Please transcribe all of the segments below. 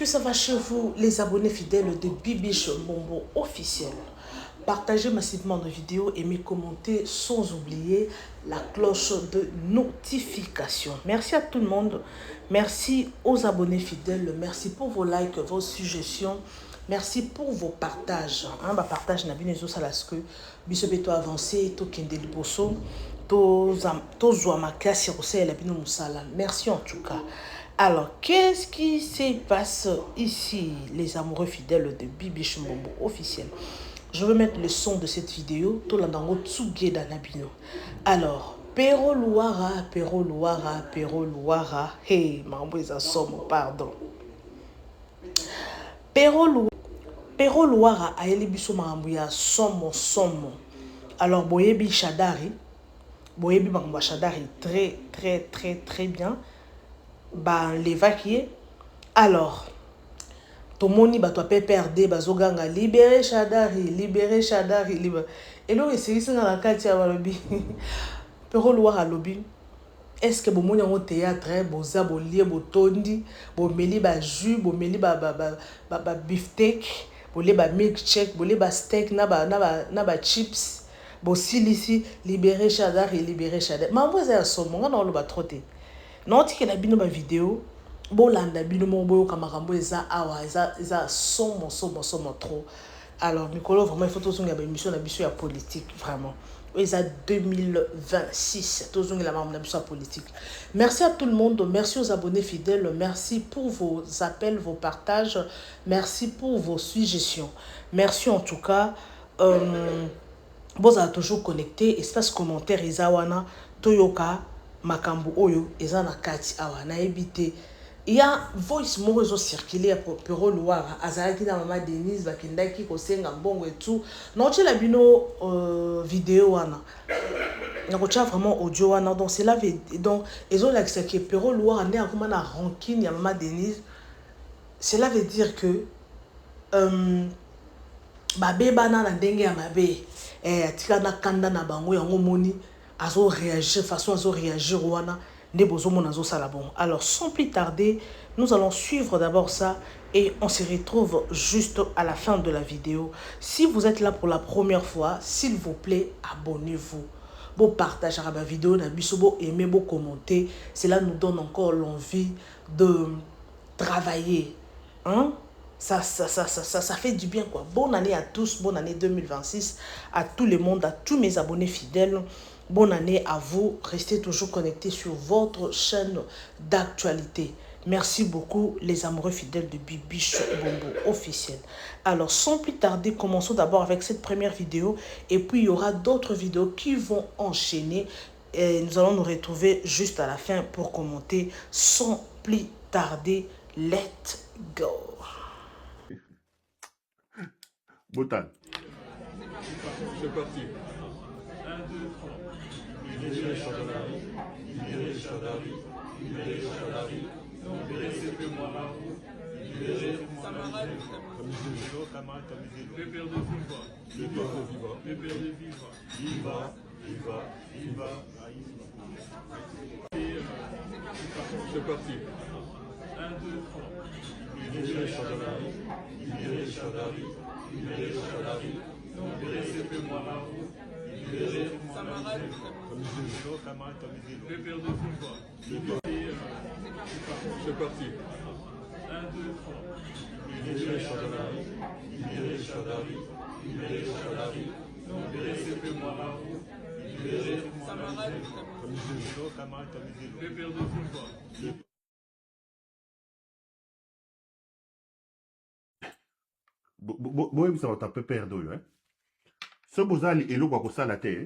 ça va chez vous, les abonnés fidèles de Bibiche Mbombo officiel? Partagez massivement nos vidéos, aimez, commentez, sans oublier la cloche de notification. Merci à tout le monde. Merci aux abonnés fidèles. Merci pour vos likes, vos suggestions. Merci pour vos partages. Partage na bino ça la que biso avancé to kende liboso to zo ma classe et la bino musala. Merci en tout cas. Alors, qu'est-ce qui se passe ici, les amoureux fidèles de Bibiche Mbombo officiel? Je vais mettre le son de cette vidéo. Tout l'andango tsuge danabino. Alors, Pero Luara, Pero Luara, Pero Luara. Hey, mamboisa somme, pardon. Pero Luara a elibiso mamboya somme. Alors, Boyebi Shadari. Boyebi Mambo Shadari très bien. L'évacuer. Alors, Tomoni bato pe perdre bazoganga libérer Shadari, libérer Shadari, libérer. Et là c'est ça dans la quartier à lobby. Pero Luara lobby. Est-ce que bomoni en théâtre boza bolie botondi, bomeli ba jus, bomeli ba beefsteak, bolé ba milkshake, bolé ba steak na ba chips, bo silisi libérer Shadari, libérer Shadari. Mambo za somo ngana lo ba trotter. Non ti que la bino ba vidéo bolanda bino mobo kamakambo eza awa eza somo trop. Alors Nicolas vraiment il faut tous une émission na biso ya politique vraiment. Eza 2026 tous une la membre na biso ya politique. Merci à tout le monde, merci aux abonnés fidèles, merci pour vos appels, vos partages, merci pour vos suggestions. Merci en tout cas vous avez toujours connecté, espace commentaire Izawana Toyoka makambu oyo eza na kati awa na ebité. Il y a voice morezo circuler pour Pero Luara azalaki na mama Denise bakendaki kosenga mbongo et tout. Non tu la bino vidéo wana. Na kocha vraiment audio wana donc c'est là donc ezo la que Pero Luara né akoma na rancune ya mama Denise. Cela veut dire que babeba na ndenge ya mabe atika na kanda na bango yango moni azo réagir façon azo réagir wana ne bozomo nazo sala bon. Alors sans plus tarder, nous allons suivre d'abord ça et on se retrouve juste à la fin de la vidéo. Si vous êtes là pour la première fois, s'il vous plaît, abonnez-vous. Bon partage à la vidéo, na biso bo aimer, bo commenter, cela nous donne encore l'envie de travailler. Hein? Ça fait du bien quoi. Bonne année à tous, bonne année 2026 à tout le monde, à tous mes abonnés fidèles. Bonne année à vous. Restez toujours connectés sur votre chaîne d'actualité. Merci beaucoup les amoureux fidèles de Bibiche Mbombo officiel. Alors sans plus tarder, commençons d'abord avec cette première vidéo. Et puis il y aura d'autres vidéos qui vont enchaîner. Et nous allons nous retrouver juste à la fin pour commenter. Sans plus tarder, let's go. Botan. C'est parti. 1, 2, 3. Libérez Shadari, libérez Shadari, libérez Shadari, libérez CP Moirarou, libérez Samara, Pépère de Viva, Pépère de Viva, Viva. C'est parti. 1, 2, 3. Libérez Shadari, libérez Shadari, libérez Shadari, libérez CP Moirarou, libérez Samara, Pépère de Viva. C'est parti. 1, 2, 3. Libérez Shadari, libérez Shadari, libérez Shadari, libérez CP Moirarou, libérez Samara, Pépère de Viva. Boye ça va taper perdre hein. Ce bozali eloko ko sala te.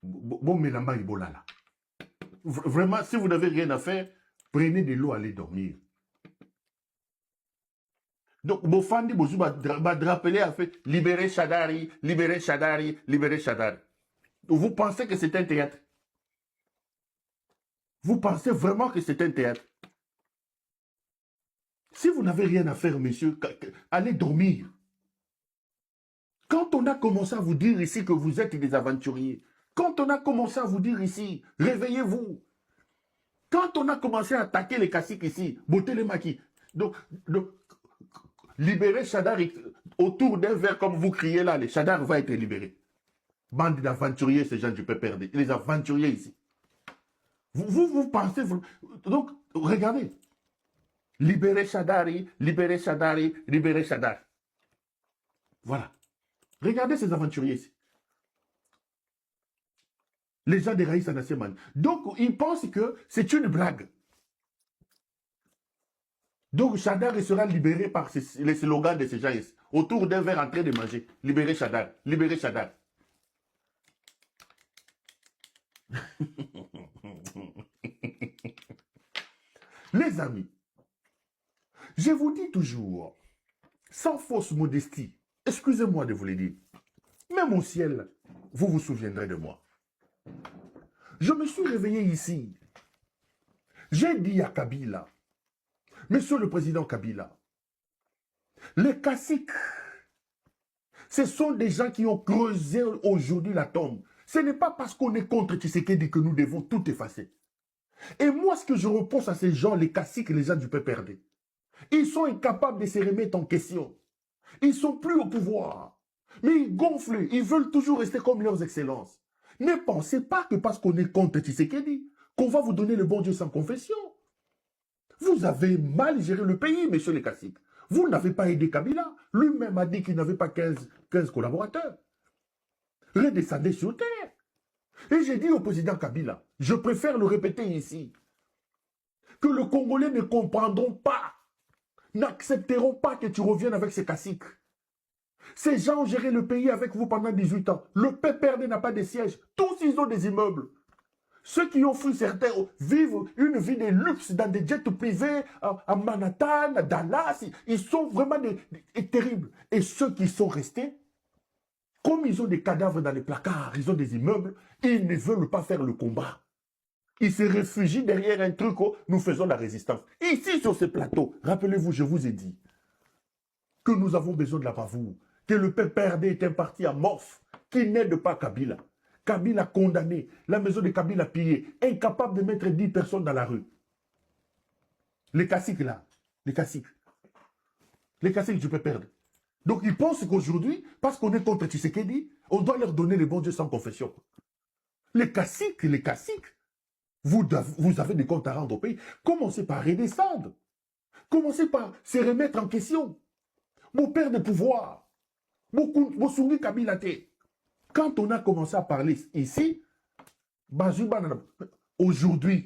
Bon melamba ibolala. Vraiment si vous n'avez rien à faire, prenez de l'eau, allez dormir. Donc Bofandi Bozuba rappeler à fait libérer Shadari, libérer Shadari, libérer Shadari. Vous pensez que c'est un théâtre? Vous pensez vraiment que c'est un théâtre? Si vous n'avez rien à faire, monsieur, allez dormir. Quand on a commencé à vous dire ici que vous êtes des aventuriers, quand on a commencé à vous dire ici, réveillez-vous. Quand on a commencé à attaquer les caciques ici, bottez les maquis, Donc, libérer Chadar autour d'un verre comme vous criez là, les Chadar va être libéré. Bande d'aventuriers, ces gens du PPRD. Les aventuriers ici. Vous pensez... Donc, regardez. Libérer Chadari, libérer Chadari, libérer Chadar. Voilà. Regardez ces aventuriers ici. Les gens des Raïs Anaseman. Donc, ils pensent que c'est une blague. Donc, Chadar sera libéré par les slogans de ces gens ici. Autour d'un verre en train de manger. Libérer Chadar, libérer Chadar. Les amis, je vous dis toujours, sans fausse modestie, excusez-moi de vous le dire, même au ciel, vous vous souviendrez de moi. Je me suis réveillé ici. J'ai dit à Kabila, Monsieur le Président Kabila, les caciques, ce sont des gens qui ont creusé aujourd'hui la tombe. Ce n'est pas parce qu'on est contre Tshisekedi que nous devons tout effacer. Et moi, ce que je reproche à ces gens, les caciques et les gens du PPRD, ils sont incapables de se remettre en question. Ils ne sont plus au pouvoir. Mais ils gonflent, ils veulent toujours rester comme leurs excellences. Ne pensez pas que parce qu'on est contre Tshisekedi, qu'on va vous donner le bon Dieu sans confession. Vous avez mal géré le pays, messieurs les caciques. Vous n'avez pas aidé Kabila. Lui-même a dit qu'il n'avait pas 15 collaborateurs. Redescendez sur terre. Et j'ai dit au président Kabila, je préfère le répéter ici, que les Congolais ne comprendront pas, n'accepteront pas que tu reviennes avec ces caciques. Ces gens ont géré le pays avec vous pendant 18 ans. Le PPRD n'a pas de siège. Tous, ils ont des immeubles. Ceux qui ont fui, certains vivent une vie de luxe dans des jets privés à Manhattan, à Dallas. Ils sont vraiment terribles. Et ceux qui sont restés, comme ils ont des cadavres dans les placards, ils ont des immeubles, ils ne veulent pas faire le combat. Ils se réfugient derrière un truc, oh, nous faisons la résistance. Ici, sur ce plateau, rappelez-vous, je vous ai dit que nous avons besoin de la bravoure, que le PPRD est un parti amorphe qui n'aide pas Kabila. Kabila condamné, la maison de Kabila pillée, incapable de mettre 10 personnes dans la rue. Les caciques là, les caciques du PPRD. Donc ils pensent qu'aujourd'hui, parce qu'on est contre Tshisekedi, on doit leur donner le bon Dieu sans confession. Les caciques, vous avez des comptes à rendre au pays. Commencez par redescendre. Commencez par se remettre en question. Mon père de pouvoir, mon souris Kabila té. Quand on a commencé à parler ici, aujourd'hui,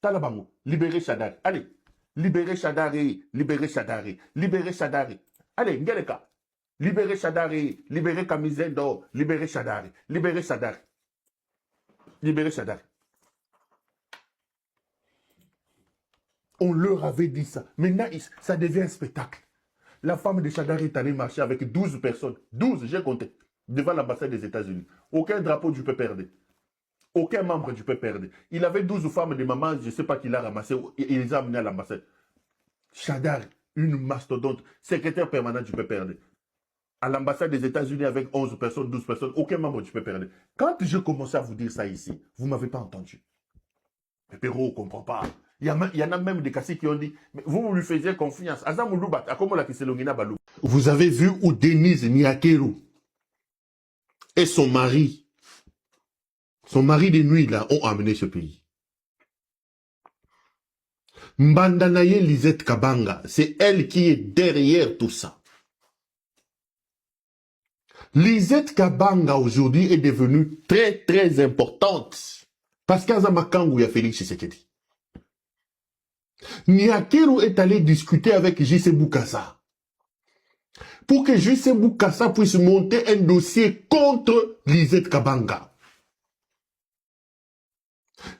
Talabango, libérez Chadari. Allez, libérez Chadari, libérez Chadari, libérez Chadari. Allez, Ngeleka, libérez Chadari, libérez Kamizendo, libérez Chadari, libérez Chadari. Libérez Chadari. On leur avait dit ça. Maintenant, ça devient un spectacle. La femme de Chadari est allée marcher avec 12 personnes. 12, j'ai compté. Devant l'ambassade des États-Unis. Aucun drapeau du PPRD. Aucun membre du PPRD. Il avait 12 femmes de maman, je ne sais pas qui l'a ramassé, il les a amenées à l'ambassade. Chadari, une mastodonte, secrétaire permanent du PPRD. À l'ambassade des États-Unis avec 11 personnes, 12 personnes, aucun membre du PPRD. Quand je commençais à vous dire ça ici, vous ne m'avez pas entendu. Mais Perrault ne comprend pas. Il y en a même des caciques qui ont dit, mais vous lui faisiez confiance. Vous avez vu où Denise Niakeru et son mari de nuit là, ont amené ce pays. Mbandanaye Lisette Kabanga, c'est elle qui est derrière tout ça. Lisette Kabanga aujourd'hui est devenue très très importante parce qu'Azamakangu y a Félix Tshisekedi. Niakeru est allé discuter avec J.C. Boukassa pour que J.C. Boukassa puisse monter un dossier contre Lisette Kabanga.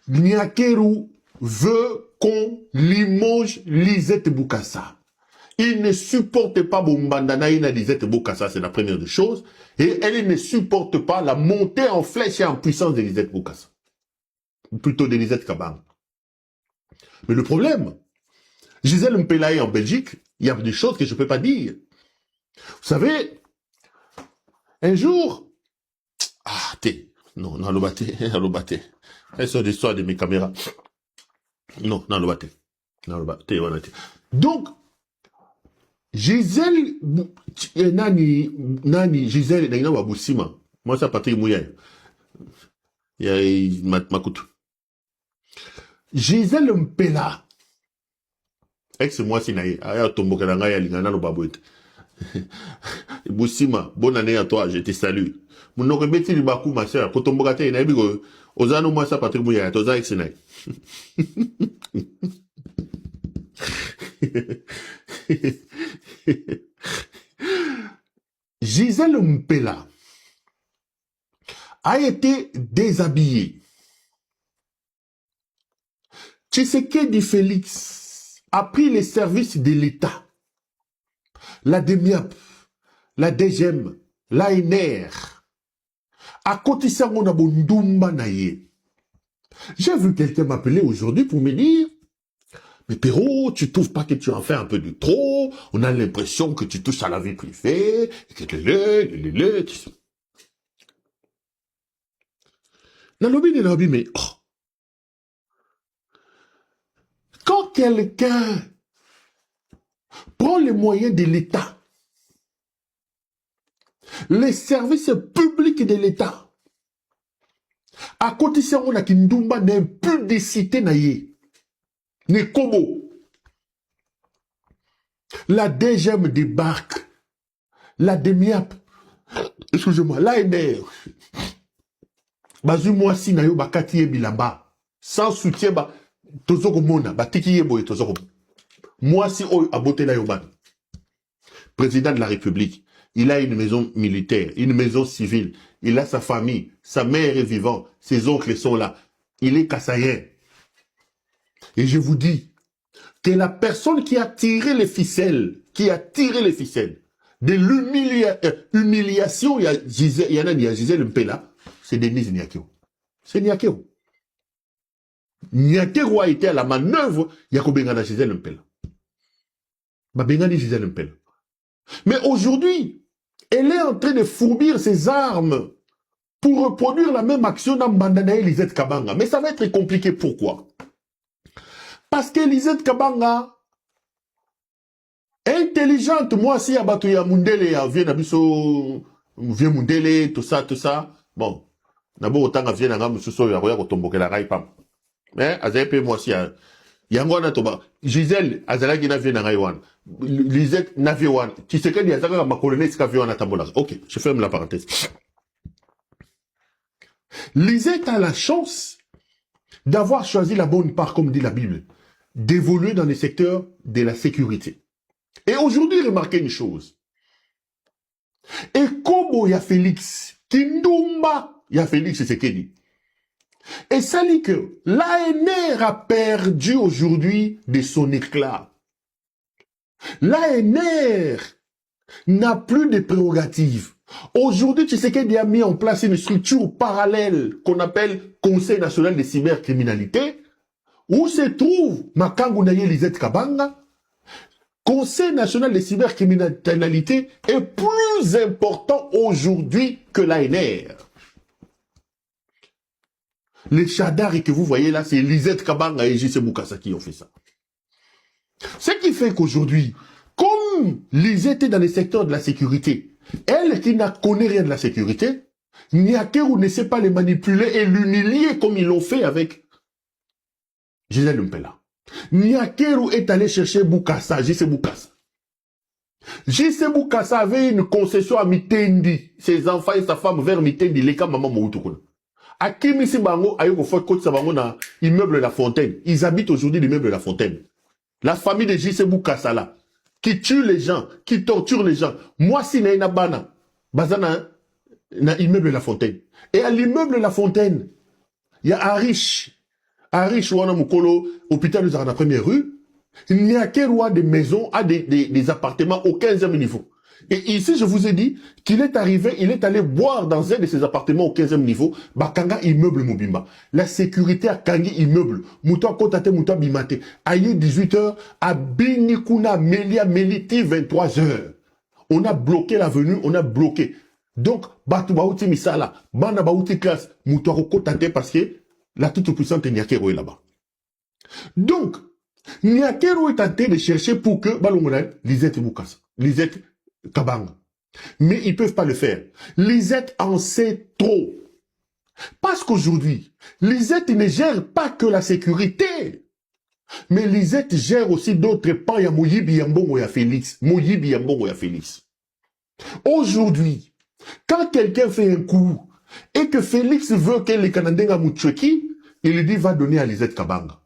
Niakeru veut qu'on limoge Lisette Boukassa. Il ne supporte pas Bombandanaïna Lisette Boukassa, c'est la première des choses. Et elle ne supporte pas la montée en flèche et en puissance de Lisette Boukassa. Plutôt de Lisette Kabanga. Mais le problème, Gisèle Mpelaye en Belgique, il y a des choses que je ne peux pas dire. Vous savez, un jour, non, le batté. C'est l'histoire de mes caméras. Non, le batté. Donc, Gisèle, nani, Gisèle, n'a pas Boussima. Moi, ça, Patrick Mouya. Il y a Makutu. Gisèle Mpela. Ex-moi, si naïe. Aya Tombokalanga, ya Lingana, no babouette. Boussima, bonne année à toi, je te salue. Mon nom est Libakou, ma soeur. Quand on me gâte, il y a un Ozano, moi, ça, Patrick Mouya. Toza, ex-naïe. Gisèle Mpela a été déshabillée. Tshisekedi Félix a pris les services de l'État. La DEMIAP, la DGM, l'ANR, a cotisé mon abondumba naïe. J'ai vu quelqu'un m'appeler aujourd'hui pour me dire mais Perrault, tu trouves pas que tu en fais un peu de trop? On a l'impression que tu touches à la vie privée, et que tu sais. Mais quand quelqu'un prend les moyens de l'État, les services publics de l'État, à côté de ça, on a Kindumba d'impudicité naïe. Nekobo. La DGM débarque. La DEMIAP. Excusez-moi, l'ANR. Bazu moi si na yo bakati ye bilamba. Sans soutien ba tozoko mona batiki ye boye tozoko. Moi si o abote la yo ban. Président de la République, il a une maison militaire, une maison civile, il a sa famille, sa mère est vivante, ses oncles sont là. Il est kassayen. Et je vous dis que la personne qui a tiré les ficelles, de l'humiliation, il y a Gisèle Mpela, c'est Denise Nyakeo. C'est Nyakeo. Nyakeo a été à la manœuvre, Yakobengana Gisèle Mpela. Babengani Gisèle Mpela. Mais aujourd'hui, elle est en train de fourbir ses armes pour reproduire la même action dans Bandana et Lisette Kabanga. Mais ça va être compliqué. Pourquoi? Parce que Lisette Kabanga, intelligente, moi si Abatou ya Mundele, ya vient Nabiso, vient Mundele, tout ça. Bon, d'abord autant que vient Nagam, Sousso, ya Roya, Kotomboke la Raipam. Mais, Azepe, moi si, Yangwana Toba, Gisèle, Azala Gina vient Nagaiwan, Lisette Naviwan, tu sais qu'il y a Zaka, ma colonne, c'est qu'à à Tambola. Ok, je ferme la parenthèse. Lisette a la chance d'avoir choisi la bonne part, comme dit la Bible, d'évoluer dans les secteurs de la sécurité. Et aujourd'hui, remarquez une chose. Et comme il y a Félix, Kindumba, il y a Félix, c'est ce qu'il dit. Et ça dit que l'ANR a perdu aujourd'hui de son éclat. L'ANR n'a plus de prérogatives. Aujourd'hui, tu sais qu'il a mis en place une structure parallèle qu'on appelle Conseil national de cybercriminalité, où se trouve Makangu Naye Lisette Kabanga. Conseil national de cybercriminalité est plus important aujourd'hui que l'ANR. Les chadars que vous voyez là, c'est Lisette Kabanga et J.C. Boukassa qui ont fait ça. Ce qui fait qu'aujourd'hui, comme Lisette est dans le secteur de la sécurité, elle qui n'a connu rien de la sécurité, Nyakero ne sait pas les manipuler et l'humilier comme ils l'ont fait avec Gisèle Mpela. Nyakero est allé chercher Boukassa, J.C. Boukassa. J.C. Boukassa avait une concession à Mitendi, ses enfants et sa femme vers Mitendi, les cas maman Moutoukuna. À Kimisi Bango, à Yoko Fort Côte Sabango, na immeuble La Fontaine. Ils habitent aujourd'hui l'immeuble La Fontaine. La famille de J.C. Boukassa là, qui tue les gens, qui torture les gens. Moi, si na bana, bazana, na immeuble La Fontaine. Et à l'immeuble La Fontaine, il y a Arish, Wana Mukolo, hôpital de la première rue. Il n'y a qu'un roi des maisons, a des appartements au 15e niveau. Et ici, je vous ai dit qu'il est arrivé, il est allé boire dans un de ses appartements au 15e niveau, Bakanga immeuble Mobimba. La sécurité a Kangi immeuble. Mouta Kotate, Mouta Bimate. Aïe 18h, à Binikuna, Melia, Meliti, 23h. On a bloqué l'avenue, on a bloqué. Donc, Batu Baouti Misala, Bana Baouti classe, Mouta Kotate parce que la toute-puissante Nyakero est là-bas. Donc, Nyakero est en train de chercher pour que Balongona Lisette Boukassa. Lisette Kabanga. Mais ils ne peuvent pas le faire. Lisette en sait trop. Parce qu'aujourd'hui, Lisette ne gère pas que la sécurité. Mais Lisette gère aussi d'autres pans. Il y a Moyibi Yambongo et Félix. Moyibi Yambongo et Félix. Aujourd'hui, quand quelqu'un fait un coup et que Félix veut que les Canadiens Moucheki, il lui dit va donner à Lisette Kabanga.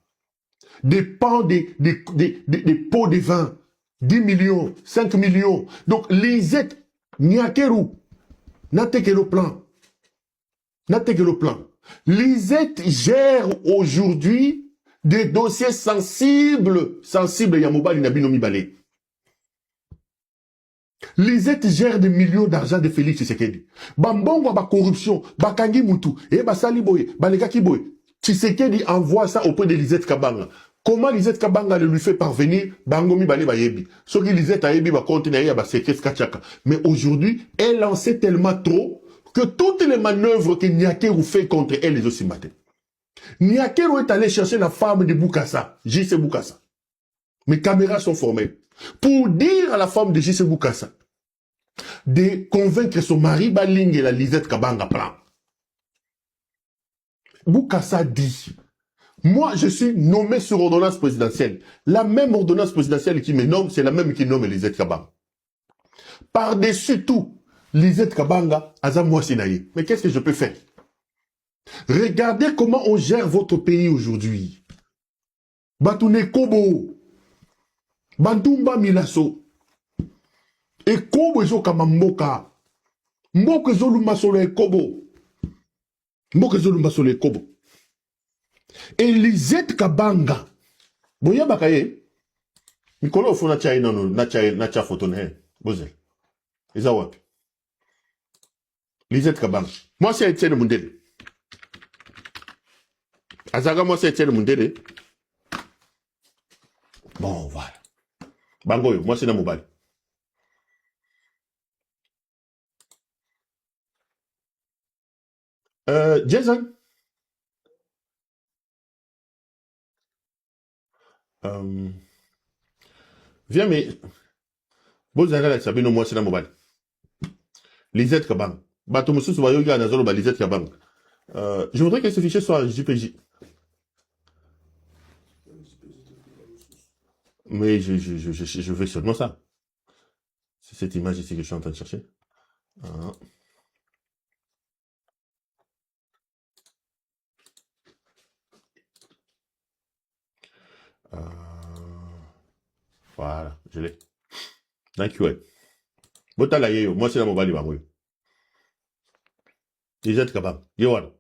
Des pans, des pots de vin, 10 millions, 5 millions. Donc Lisette, Nyakeru, n'a que le plan. N'a que le plan. Lisette gère aujourd'hui des dossiers sensibles. Sensibles, Yamobali Nabino Mibale. Lisette gère des millions d'argent de Félix Tshisekedi. Bambongo ba corruption, ba kangi mutu, et ba sali boye, ba legaki boye. Tshisekedi envoie ça auprès de Lisette Kabanga. Comment Lisette Kabanga le lui fait parvenir? Bango Mibale ba yebi. Ce qui Lisette a yebi ba continuer ba sekes kachaka. Mais aujourd'hui, elle en sait tellement trop que toutes les manœuvres que Nyakeru fait contre elle les aussi matin. Nyakeru est allé chercher la femme de Bukassa, J.C. Bukassa. Mes caméras sont formées. Pour dire à la femme de J.C. Bukassa de convaincre son mari, Baling et la Lisette Kabanga prend. Bukassa dit, moi je suis nommé sur ordonnance présidentielle. La même ordonnance présidentielle qui me nomme, c'est la même qui nomme Lisette Kabanga. Par-dessus tout, Lisette Kabanga, Azamwa Sinaï. Mais qu'est-ce que je peux faire? Regardez comment on gère votre pays aujourd'hui. Batoune Kobo. Bantumba Milaso. Et Kobo ezo kama mboka. Mboka ezo lumasolo e Kobo. Mboka ezo lumasolo e Kobo. Et Lisette Kabanga. Boya bakaye. Mikolo ofu na chai nano, na cha photo ne. Bozel. Eza wapi? Lisette Kabanga. Moi c'est Etienne Mundele. Azaga moi c'est Etienne Mundele. Bon voilà. Bangoyo, moi c'est Namobali. Jason. Viens, mais. Bon, Zara, ça moi c'est Namobali. Lisette Kabang. Batomusu Sobayoga Nazolo, Lisette Kabang. Je voudrais que ce fichier soit JPJ. Mais je veux seulement ça. C'est cette image ici que je suis en train de chercher. Voilà, je l'ai. Thank you. Botala yeyo, moi c'est la mobile bangoyo. Lisette Kabang. Yowan.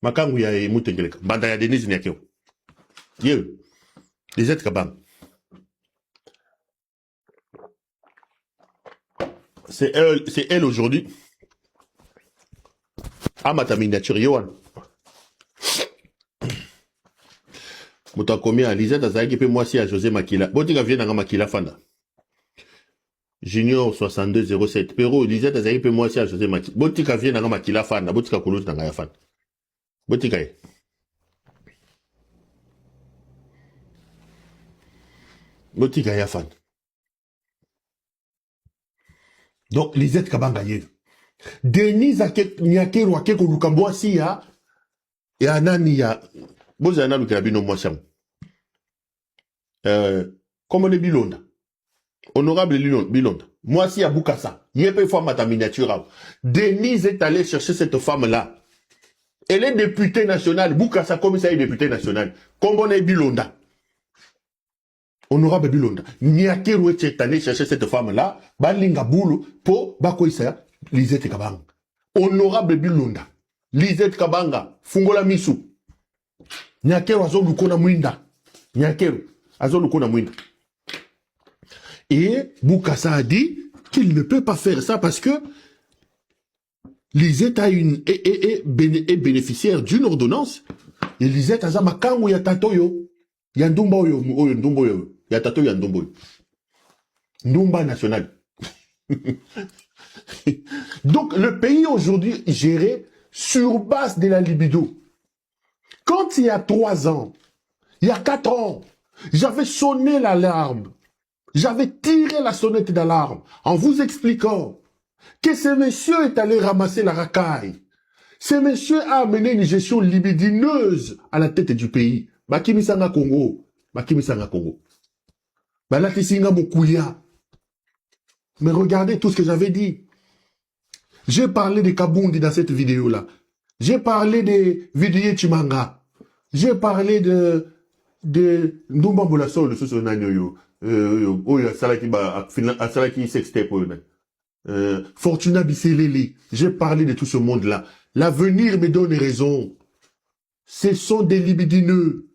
Makangu ya mutengeleka. Banda ya Denise Nyakeo. Yo. Lisette Kabang. C'est elle aujourd'hui. Ah, ma miniature, Yohan. Mouta combien à Lisette, Azaki, puis moi aussi à José Makila. Botika vient dans Makila Fanda. Junior 6207. Pero, Lisette, Azaki, puis moi aussi à José Makila. Botika vient dans Makila Fanda. Botika Koulos dans Gaya Fanda. Botika. Botika Yafan. Donc, Lisette Kabanga yé. Denise Nyakero Akeko Lukamboasi ya. Ya nani ya. Bozana Lukabino Mwacham. Comme on est Bilonda. Honorable Bilonda. Moi, si à Bukassa. Yépe femme ta miniature. Denise est allée chercher cette femme-là. Elle est députée nationale. Bukassa, comme ça, est députée nationale. Comme on est Bilonda. Honorable Bilonda. Nyakero est allé chercher cette femme-là. Balinga Boulou. Po Bakoïsa. Lisette Kabanga. Honorable Bilonda. Lisette Kabanga. Fungola Misu. Nyakero azo lukona mwinda. Nyakero azo lukona mwinda. Et Bukassa a dit qu'il ne peut pas faire ça parce que Lisette a est bénéficiaire d'une ordonnance. Et Lisette a zamakangu ya tatoyo. Ya ndumba oyo ndumba oyo. Ya tatoyo ya ndumba oyo. Ndumba national. Donc le pays aujourd'hui est géré sur base de la libido. Quand il y a 3 ans, il y a 4 ans, j'avais sonné l'alarme. J'avais tiré la sonnette d'alarme en vous expliquant que ce monsieur est allé ramasser la racaille. Ce monsieur a amené une gestion libidineuse à la tête du pays. Bakimisanga Congo. Bakimisanga Congo. Balakisinga Mokouya. Mais regardez tout ce que j'avais dit. J'ai parlé de Kabundi dans cette vidéo-là. J'ai parlé de Vidier Chimanga. J'ai parlé de Ndumba Boulasso, le sous-sonanyo. Salaki Sextep. Fortuna Bisseleli. J'ai parlé de tout ce monde-là. L'avenir me donne raison. Ce sont des libidineux.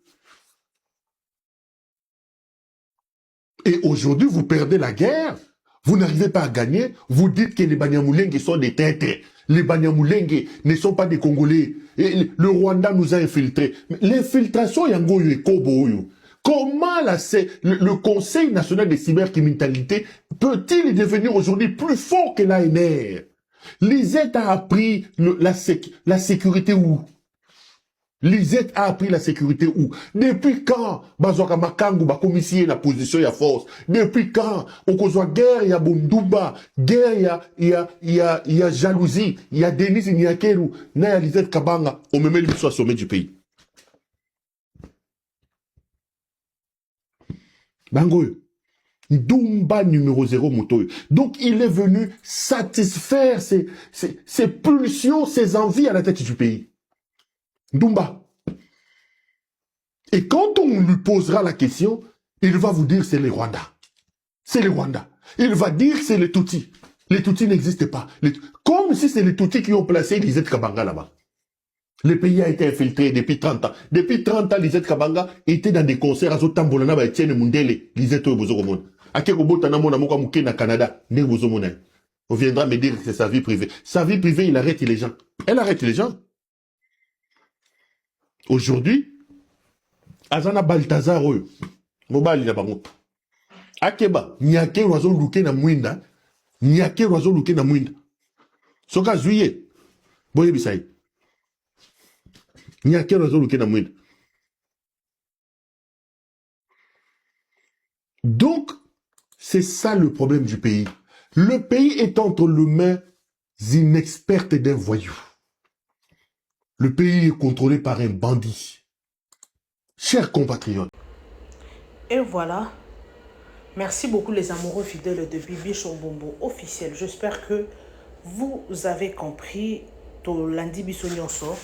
Et aujourd'hui, vous perdez la guerre. Vous n'arrivez pas à gagner. Vous dites que les Banyamulenge sont des têtes. Les Banyamulenge ne sont pas des Congolais. Et le Rwanda nous a infiltrés. L'infiltration, yango et Kobo. Comment le Conseil national de cybercriminalité peut-il devenir aujourd'hui plus fort que l'ANR? Lisette a appris la sécurité où? Lisette a appris la sécurité où? Depuis quand Bazoka Makangu ba commissionné la position ya force? Depuis quand on kozwa guerre ya Bundumba, guerre ya jalousie, ya Denis Nyakeru, na ya Lisette Kabanga, on me met le au sommet du pays. Bangoyo. Dumba numéro 0 Motoyo. Donc il est venu satisfaire ses pulsions, ses envies à la tête du pays. Dumba. Et quand on lui posera la question, il va vous dire c'est les Rwandais. C'est les Rwandais. Il va dire c'est les Tutsis. Les Tutsis n'existent pas. Comme si c'est les Tutsis qui ont placé Lisette Kabanga là-bas. Le pays a été infiltré depuis 30 ans. Depuis 30 ans, Lisette Kabanga était dans des concerts à Zotambolana, à Etienne Mundele, Lisette Obozokomon. À Kekobotana Mona Moka Mouké na Canada, Nebozomona. On viendra me dire que c'est sa vie privée. Sa vie privée, il arrête les gens. Elle arrête les gens. Aujourd'hui, Azana Baltazar, Mobali na bango. Akeba, Nyake Rozo Luke na Mwinda, Nyake Rozo Luke na Mwinda. Soka Zuye, Boye Bissaï. Nyake Rozo Luke na Mwinda. Donc, c'est ça le problème du pays. Le pays est entre les mains inexpertes d'un voyou. Le pays est contrôlé par un bandit. Chers compatriotes. Et voilà. Merci beaucoup les amoureux fidèles de Bibi Chombombo officiel. J'espère que vous avez compris. To lundi bisonyonso.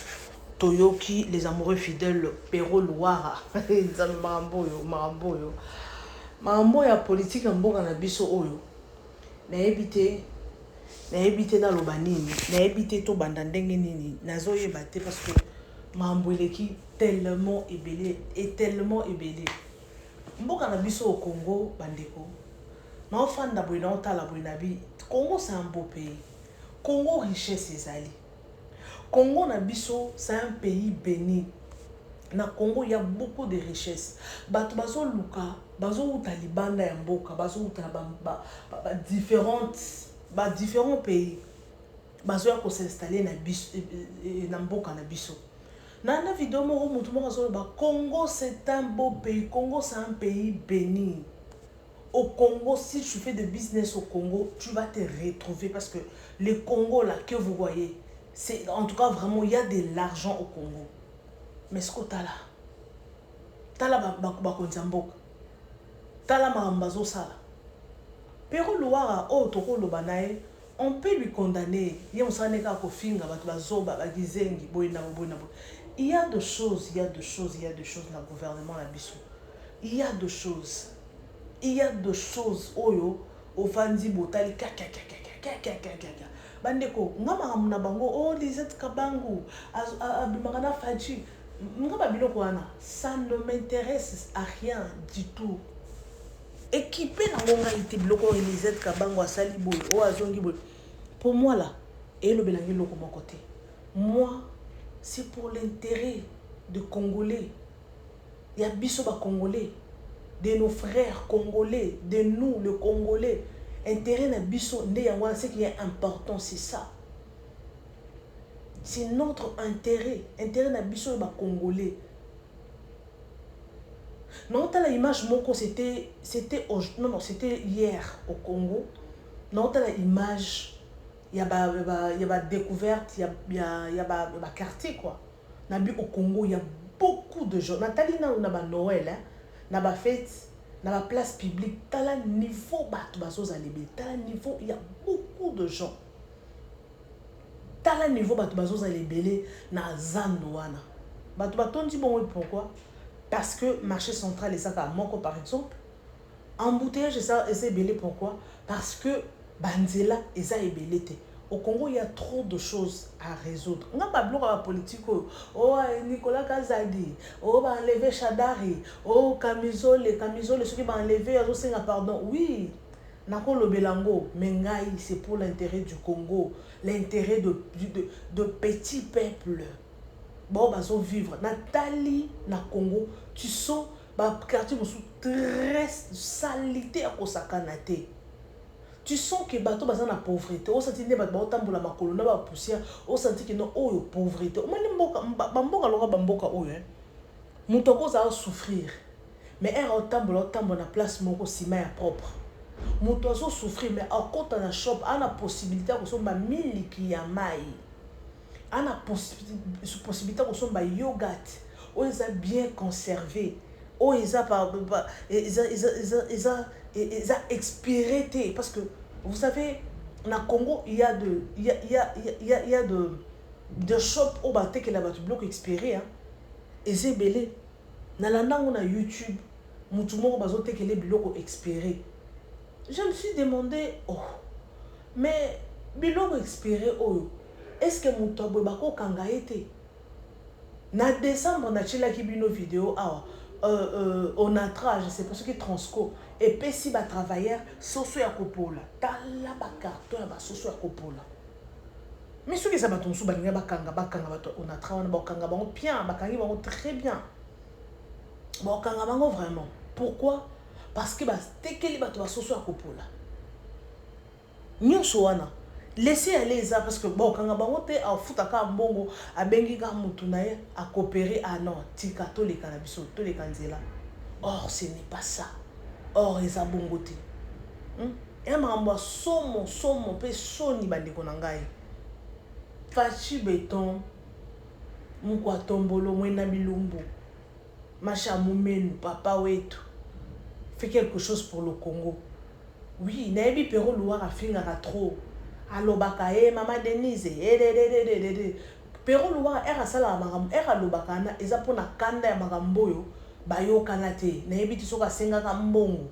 Toyoki, les amoureux fidèles Pero Loara. Maramboyo. Mambo ya politique mboka na biso oyo na ebité na lobanini na ebité to banda ndenge nini nazoyeba te parce que mambo eleki tellement ébélé mboka na biso au Congo bandeko na ofanda boy na otala boy na bi Congo c'est un beau pays. Congo richesse ezali. Congo na biso c'est un pays béni. Na Congo, il y a beaucoup de richesses. Bato bazo luka, bazo uta libanda ya mboka, bazo uta différents pays. Bazo ya ko s'installer na biso na mboka na biso. Na vidéo moko mutu moko azo ba Congo c'est un beau pays. Congo c'est un pays béni. Au Congo, si tu fais de business au Congo, tu vas te retrouver parce que le Congo là que vous voyez, c'est en tout cas vraiment il y a de l'argent au Congo. Mais ce que tala bakonzamboka tala maambazo sala Pero Loara o toko lobanae on peut lui condamner ye mosane ka ko finga batu bazoba bagizengi boyina. Il y a de choses dans le gouvernement la biso. Il y a de choses oyo ofandi botali kaka bandeko ngama muna bango o Lisette Kabangu abimagana faji. Ça ne m'intéresse à rien du tout. Équipé dans mon été bloqué Lisette Kabango à Salibo ou à Zongibo. Pour moi là, et le Bélangi loko mon côté. Moi, c'est pour l'intérêt de Congolais. Il y a bisoba Congolais, de nos frères Congolais, de nous le Congolais. Intérêt na biso ce qui est important, c'est ça. C'est notre intérêt. Intérêt na biso ba Congolais. Non, t'as l'image, mon c'était non, c'était hier au Congo. Non, t'as l'image, il y a découverte, il y a quartier, quoi. Au Congo, il y a beaucoup de gens. Nathalie, on a Noël, hein. On a fête, on a place publique. T'as le niveau, t'as le niveau, il y a beaucoup de gens. T'as le niveau, na Zandoana. On dit bon, pourquoi? Parce que marché central est ça à Moko par exemple. Embouteillage est belé pourquoi? Parce que Banzela est ça belé. Au Congo, il y a trop de choses à résoudre. On n'a pas bloqué la politique. Oh, Nicolas Kazadi. Oh, va enlever Chadari. Oh, Camisole, ceux qui vont enlever, pardon. Oui, Nako le Belango, Mengaï, c'est pour l'intérêt du Congo, l'intérêt de petits peuples. Bon, bah, so vivre. Nathalie, na Congo, tu sens, bah, quartier, très salité à Kosakanate. Tu sens que bateau bazan la pauvreté. On sentit ne bateau tambola makolo na ba poussière. On sentit que non oh pauvreté. On mani mboka bamboka loka bamboka oh hein. Mutoko za souffrir. Mais elle tambola na place moko sima ya propre. Mutozo souffrir mais à côté na shop a la possibilité ko so ba miliki ya mai. A la possibilité ko so ba yogurt. Oh ils a bien conservé. Oh ils a pas ils a expiré parce que vous savez na Congo il y a de shop au baté que la batu bloc expiré hein et c'est belé na landa on a YouTube mutu moko bazote que les blocs expiré. Je me suis demandé oh mais bloc expiré oh est-ce que mutu bako kanga été na décembre na chila ki bino vidéo ah on a traje c'est pour ce qui transco et puis si ba travailleur soso ya kopola tala ba carton ya ba soso ya kopola mais ce que ça ba tonsu ba linga ba kanga bato on a traje ba kanga bango bien ba kangi bango très bien ba kanga bango vraiment pourquoi parce que ba tekeli bato ba soso ya kopola nyonso wana laissez aller ça parce que bon quand bango te a futaka mbongo a bengi ka mutu na ye a coopérer ah non tika to les cannabis to les kanzela or ce n'est pas ça or eza bongo te et mambo somo pe soni bandeko na ngai fachi beton mukwa tombolo mwena bilumbu macha mumenu papa wetu fait quelque chose pour le Congo oui naebi pero loire a fingaka trop alobaka mama Denise pero loire era sala makambo era lobaka na eza pona kanda ya makambo yo bayokana te nayebi ti soka sengaka mbongo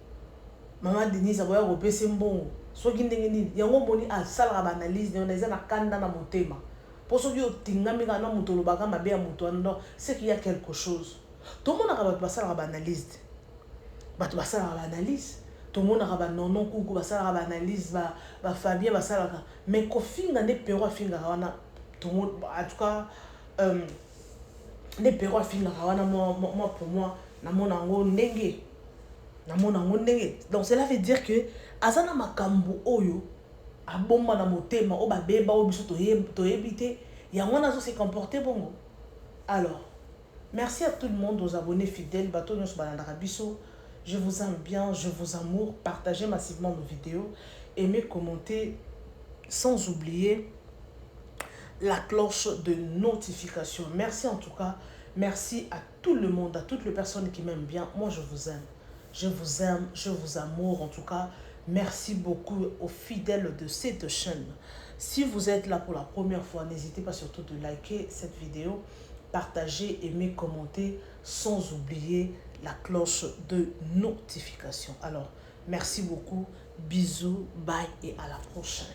mama Denise aboya kopesa mbongo soki ndenge nini yango moni asalaka baanalyse na eza na kanda na motema po soki otingami kana moto olobaka mabe ya moto wana c'est qu'il y a quelque chose tomonaka bato basalaka baanalyse bato basalaka baanalyse tomonaka banono kuku basalaka baanalyse bafabien basalaka mais kofinga nde pero afingaka wana en tout cas nde pero afingaka wana moi pour moi namona yango ndenge donc cela veut dire que azana makambo oyo abomba na motema o babeba o biso toyebi te yango nazo se comporter bongo. Alors merci à tout le monde, aux abonnés fidèles bato nyonso balandaka biso. Je vous aime bien, je vous amour. Partagez massivement nos vidéos, aimez, commentez, sans oublier la cloche de notification. Merci en tout cas, merci à tout le monde, à toutes les personnes qui m'aiment bien. Moi je vous aime, je vous amour en tout cas. Merci beaucoup aux fidèles de cette chaîne. Si vous êtes là pour la première fois, n'hésitez pas surtout de liker cette vidéo, partager, aimer, commenter, sans oublier la cloche de notification. Alors, merci beaucoup, bisous, bye et à la prochaine.